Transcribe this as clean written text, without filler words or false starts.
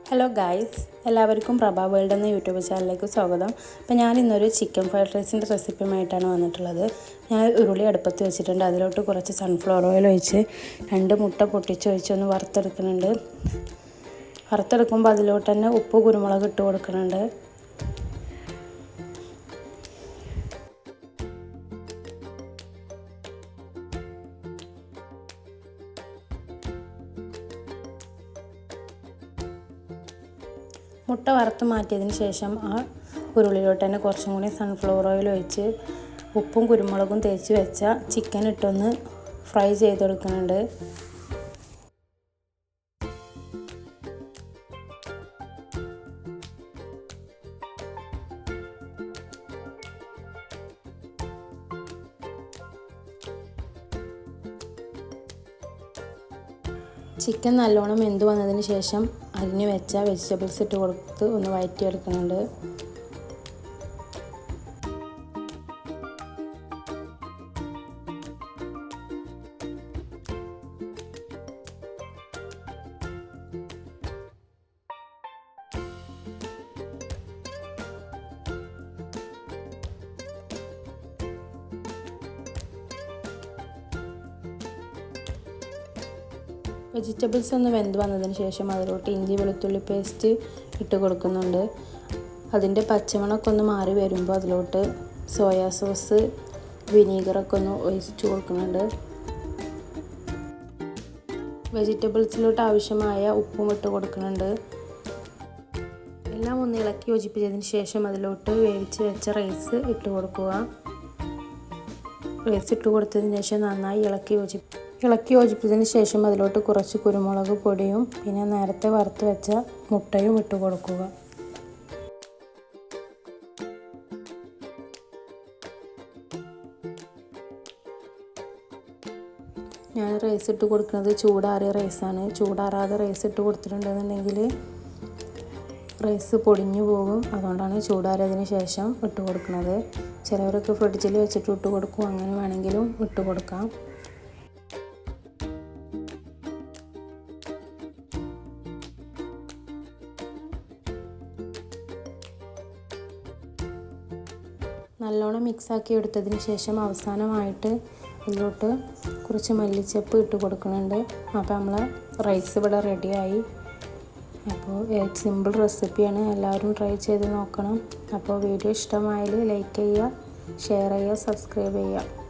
Hello guys, എല്ലാവർക്കും പ്രഭ world എന്ന YouTube ചാനലിലേക്ക് സ്വാഗതം. അപ്പോൾ ഞാൻ ഇന്നൊരു ചിക്കൻ ഫ്രൈഡ് റൈസിൻ്റെ റെസിപ്പിയുമായിട്ടാണ് വന്നിട്ടുള്ളത്. ഞാൻ ഉരുളി അടുപ്പത്ത് വെച്ചിട്ടുണ്ട്. അതിലോട്ട് കുറച്ച് സൺഫ്ലവർ ഓയിൽ ഒഴിച്ച് 2 മുട്ട പൊട്ടിച്ചൊഴിച്ചൊന്ന് വറുത്തെടുക്കുന്നുണ്ട്. വറുത്തെടുക്കുമ്പോൾ അതിലോട്ട് തന്നെ ഉപ്പ് കുരുമുളക് ഇട്ട് കൊടുക്കുന്നുണ്ട്. മുട്ട വറുത്ത് മാറ്റിയതിന് ശേഷം ആ ഉരുളിയിലോട്ട് തന്നെ കുറച്ചും കൂടി സൺഫ്ലവർ ഓയിൽ ഒഴിച്ച് ഉപ്പും കുരുമുളകും തേച്ച് വെച്ച ചിക്കൻ ഇട്ടൊന്ന് ഫ്രൈ ചെയ്തെടുക്കുന്നുണ്ട്. ചിക്കൻ നല്ലോണം വെന്ത് വന്നതിന് ശേഷം അരിഞ്ഞു വെച്ച വെജിറ്റബിൾസ് ഇട്ട് കൊടുത്ത് ഒന്ന് വഴറ്റിയെടുക്കുന്നുണ്ട്. വെജിറ്റബിൾസ് ഒന്ന് വെന്ത് വന്നതിന് ശേഷം അതിലോട്ട് ഇഞ്ചി വെളുത്തുള്ളി പേസ്റ്റ് ഇട്ട് കൊടുക്കുന്നുണ്ട്. അതിൻ്റെ പച്ചമണമൊക്കെ ഒന്ന് മാറി വരുമ്പോൾ അതിലോട്ട് സോയാ സോസ് വിനീഗറൊക്കെ ഒന്ന് ഒഴിച്ച് കൊടുക്കുന്നുണ്ട്. വെജിറ്റബിൾസിലോട്ട് ആവശ്യമായ ഉപ്പും ഇട്ട് കൊടുക്കുന്നുണ്ട്. എല്ലാം ഒന്ന് ഇളക്കി യോജിപ്പിച്ചതിന് ശേഷം അതിലോട്ട് വേവിച്ച് വെച്ച റൈസ് ഇട്ട് കൊടുക്കുക. റൈസ് ഇട്ട് കൊടുത്തതിന് ശേഷം നന്നായി ഇളക്കി യോജിപ്പിച്ചതിന് ശേഷം അതിലോട്ട് കുറച്ച് കുരുമുളക് പൊടിയും പിന്നെ നേരത്തെ വറുത്ത് വെച്ച മുട്ടയും ഇട്ട് കൊടുക്കുക. ഞാൻ റൈസ് ഇട്ട് കൊടുക്കുന്നത് ചൂടാറിയ റൈസാണ്. ചൂടാറാതെ റൈസ് ഇട്ട് കൊടുത്തിട്ടുണ്ടെന്നുണ്ടെങ്കിൽ റൈസ് പൊടിഞ്ഞു പോകും. അതുകൊണ്ടാണ് ചൂടാറിയതിന് ശേഷം ഇട്ട് കൊടുക്കുന്നത്. ചിലവരൊക്കെ ഫ്രിഡ്ജിൽ വെച്ചിട്ട് ഇട്ട് കൊടുക്കും. അങ്ങനെ വേണമെങ്കിലും ഇട്ട് കൊടുക്കാം. നല്ലോണം മിക്സാക്കി എടുത്തതിന് ശേഷം അവസാനമായിട്ട് ഇതിലോട്ട് കുറച്ച് മല്ലിച്ചപ്പ് ഇട്ട് കൊടുക്കുന്നുണ്ട്. അപ്പോൾ നമ്മൾ റൈസ് ഇവിടെ റെഡിയായി. അപ്പോൾ സിമ്പിൾ റെസിപ്പിയാണ്, എല്ലാവരും ട്രൈ ചെയ്ത് നോക്കണം. അപ്പോൾ വീഡിയോ ഇഷ്ടമായാൽ ലൈക്ക് ചെയ്യുക, ഷെയർ ചെയ്യുക, സബ്സ്ക്രൈബ് ചെയ്യുക.